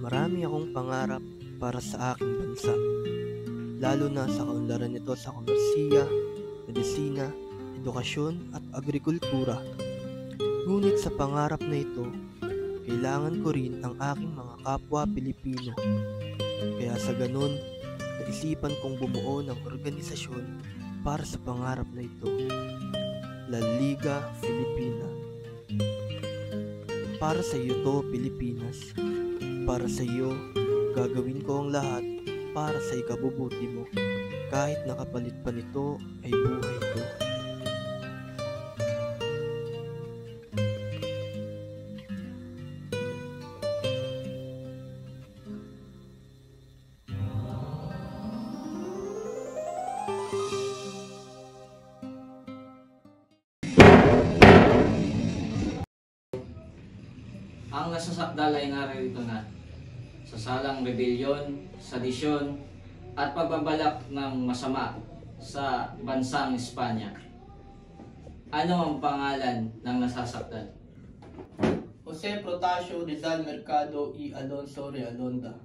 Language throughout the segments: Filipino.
Marami akong pangarap para sa aking bansa, lalo na sa kaunlaran nito sa komersiya, medisina, edukasyon at agrikultura. Ngunit sa pangarap na ito, kailangan ko rin ang aking mga kapwa Pilipino. Kaya sa ganun, naisipan kong bumuo ng organisasyon para sa pangarap na ito, La Liga Filipina. Para sa iyo to, Pilipinas. Para sa iyo, gagawin ko ang lahat para sa ikabubuti mo, kahit nakapalit pa nito ay buhay ko. Ang nasasakdal ay narito na sa salang rebelyon, sadisyon at pagbabalak ng masama sa bansang Espanya. Ano ang pangalan ng nasasakdal? Jose Protasio Rizal Mercado y Alonso Realonda.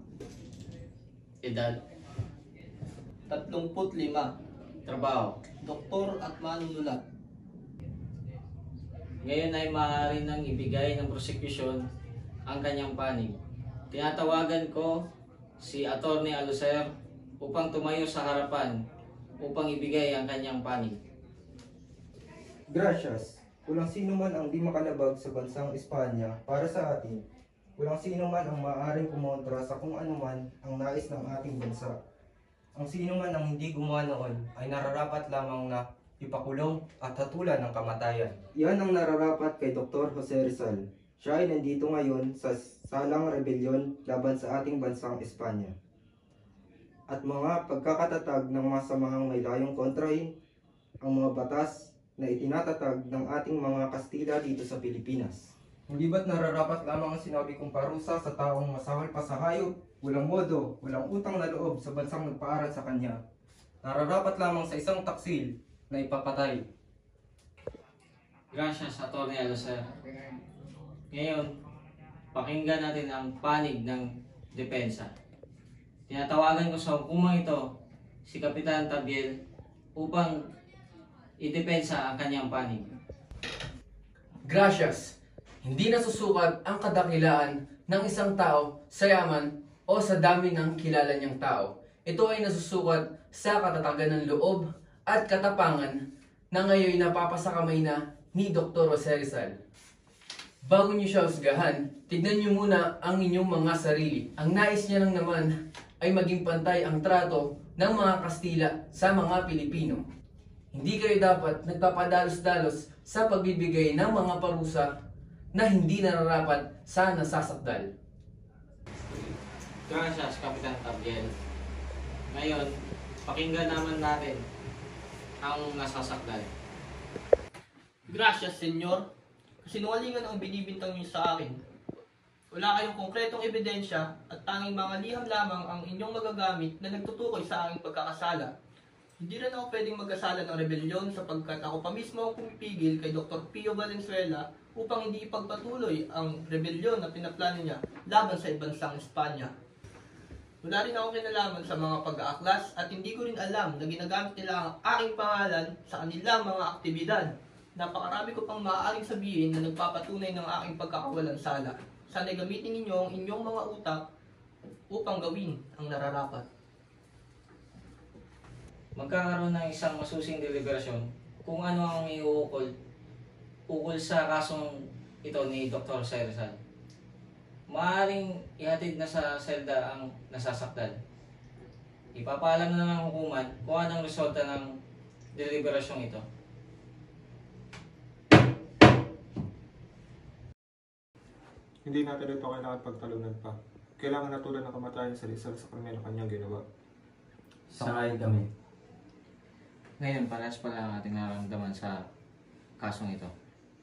Edad, 35. trabaho. Doktor at manunulat. Ngayon ay maaari nang ibigay ng prosekusyon ang kanyang panig. Tinatawagan ko si Attorney Alucer upang tumayo sa harapan upang ibigay ang kanyang panig. Gracias. Walang sino man ang di makalabag sa bansang Espanya para sa atin. Walang sino man ang maaaring kumontra sa kung ano man ang nais ng ating bansa. Ang sino man ang hindi gumawa noon ay nararapat lamang na ipakulong at hatulan ng kamatayan. Yan ang nararapat kay Dr. Jose Rizal. Siya ay nandito ngayon sa salang rebelyon laban sa ating bansang Espanya. At mga pagkakatatag ng masamahang may layong kontrahin ang mga batas na itinatatag ng ating mga Kastila dito sa Pilipinas. Hindi ba't nararapat lamang ang sinabi kong parusa sa taong masawal pa sa hayop, walang modo, walang utang na loob sa bansang nagpaaral sa kanya? Nararapat lamang sa isang taksil na ipapatay. Gracias, Attorney Alucer. Ngayon, pakinggan natin ang panig ng depensa. Tinatawagan ko sa hukumang ito si Kapitan Tabiel upang idepensa ang kanyang panig. Gracias. Hindi nasusukat ang kadakilaan ng isang tao sa yaman o sa dami ng kilala niyang tao. Ito ay nasusukat sa katatagan ng loob at katapangan na ngayon napapasakamay na ni Dr. Jose Rizal. Bago niyo siya husgahan, tignan niyo muna ang inyong mga sarili. Ang nais niya lang naman ay maging pantay ang trato ng mga Kastila sa mga Pilipino. Hindi kayo dapat nagpapadalos-dalos sa pagbibigay ng mga parusa na hindi nararapat sa nasasakdal. Gracias, Kapitan Tabiel. Ngayon, pakinggan naman natin ang nasasakdal. Gracias, Senyor. Kasinungalingan ang binibintang niyo sa akin. Wala kayong konkretong ebidensya at tanging mga liham lamang ang inyong magagamit na nagtutukoy sa aking pagkakasala. Hindi rin ako pwedeng mag-asala ng rebelyon sapagkat ako pa mismo ang pumipigil kay Dr. Pio Valenzuela upang hindi ipagpatuloy ang rebelyon na pinaplano niya laban sa ibansang Espanya. Wala rin ako kinalaman sa mga pag-aaklas at hindi ko rin alam na ginagamit nila ang aking pangalan sa kanilang mga aktibidad. Napakarami ko pang maaaring sabihin na nagpapatunay ng aking pagkakawalang sala. Sana'y gamitin ninyo ang inyong mga utak upang gawin ang nararapat. Magkakaroon ng isang masusing deliberasyon kung ano ang ukol sa kasong ito ni Dr. Jose Rizal. Maaaring ihatid na sa selda ang nasasakdal. Ipapaalam na ng hukuman kung anong resulta ng deliberasyong ito. Hindi natin ito kailangan pagtalunan pa. Kailangan natulan ng kamatayan sa Rizal sa krimen na kanyang ginawa. Sangayon kami. Ngayon, parehas pala ang ating nararamdaman sa kasong ito.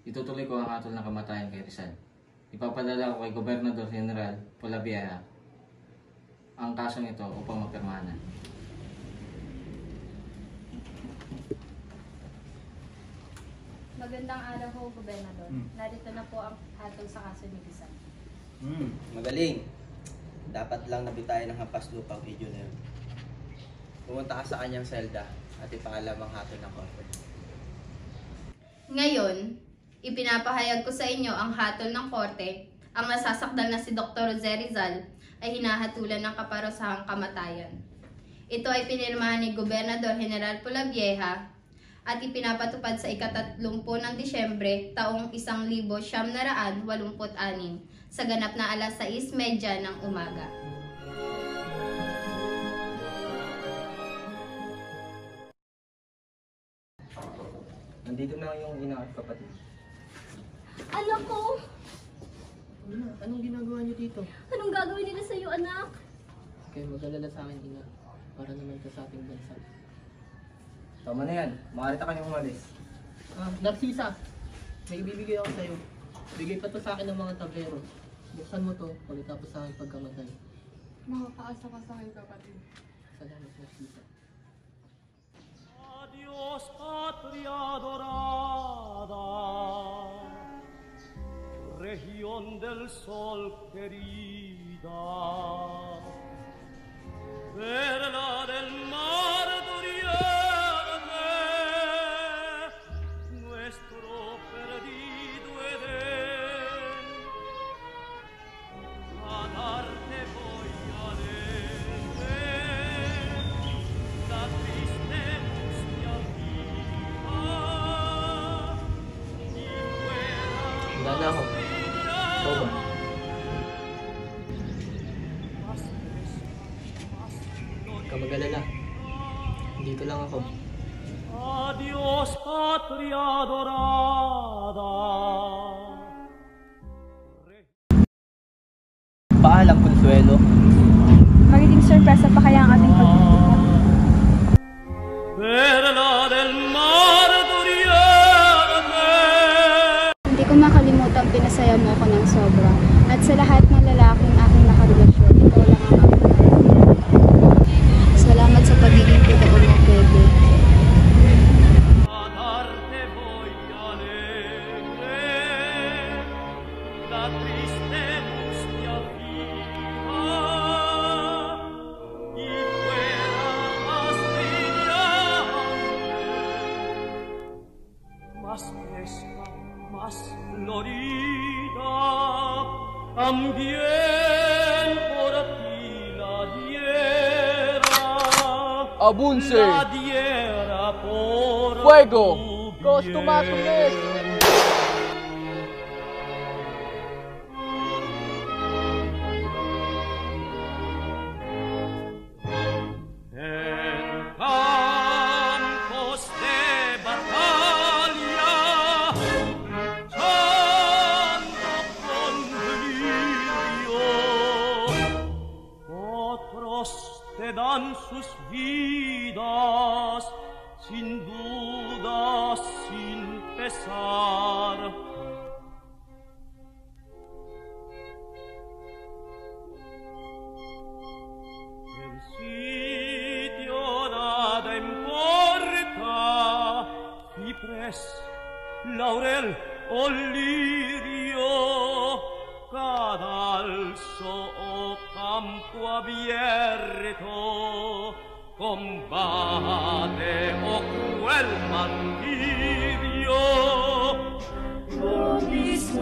Itutuloy ko ang hatol ng kamatayan kay Rizal. ipapadala ko kay Gobernador General Polavieja ang kasong ito upang mapirmahan. Magandang araw ho, Gobernador. Narito na po ang hatol sa kaso ni Rizal. Magaling. Dapat lang nabitayan ng hampas lupang video na yun. Pumunta ka sa kanyang selda at ipaalam ang hatol ng korte. Ngayon, ipinapahayag ko sa inyo ang hatol ng korte. Ang nasasakdal na si Dr. Jose Rizal ay hinahatulan ng kaparusahang kamatayan. Ito ay pinirmahan ni Gobernador General Polavieja at ipinapatupad sa ika-30 ng Disyembre taong 1986 sa ganap na alas 6:30 ng umaga. Nandito na yung ina at kapatid. Anak ko! Anong ginagawa niyo dito? Anong gagawin nila sa'yo, anak? Kaya mag-alala sa akin, ina. Para naman ka sa ating bansa. Tama na yan. Maaari ta kanyang umalis. Narcisa! May ibibigay ako sa'yo. Bigay pa to sa akin ng mga tablero. Buksan mo to pagkatapos sa aking pagkamatay. Makakaasa ka sa akin, kapatid. Salamat, Narcisa. Adiós, patria dorada, región del sol querida, perla del mar doliente, nuestro perdido Edén, a darte voy alegre, la triste angustia viva, y fuera Wala na ako. Ikaw ba? Huwag ka mag-alala. Dito lang ako. Adiós, patria dorada. Paalam, Consuelo. Magiging sorpresa pa kaya ang ating pagkikita. Perla del mar doliente. Hindi ko makalimutan pinasaya mo ako ng sobra. At sa lahat ng lalaking aking nakarelasyon, ikaw lang ang aking. Salamat sa pagiging totoo mo, Bebe. A darte voy alegre, la triste angustia viva, y fuera más brillante, más fresca, más florida, también por ti la diera. Abunse! La diera por Fuego! tu Costumatules! bien. En campos de batalla, luchando con delirio, otros te dan sus vidas, sin duda, sin pesar. El sitio nada importa, cipres, laurel o lirio, cadalso o campo abierto, combate o cruel martirio, lo mismo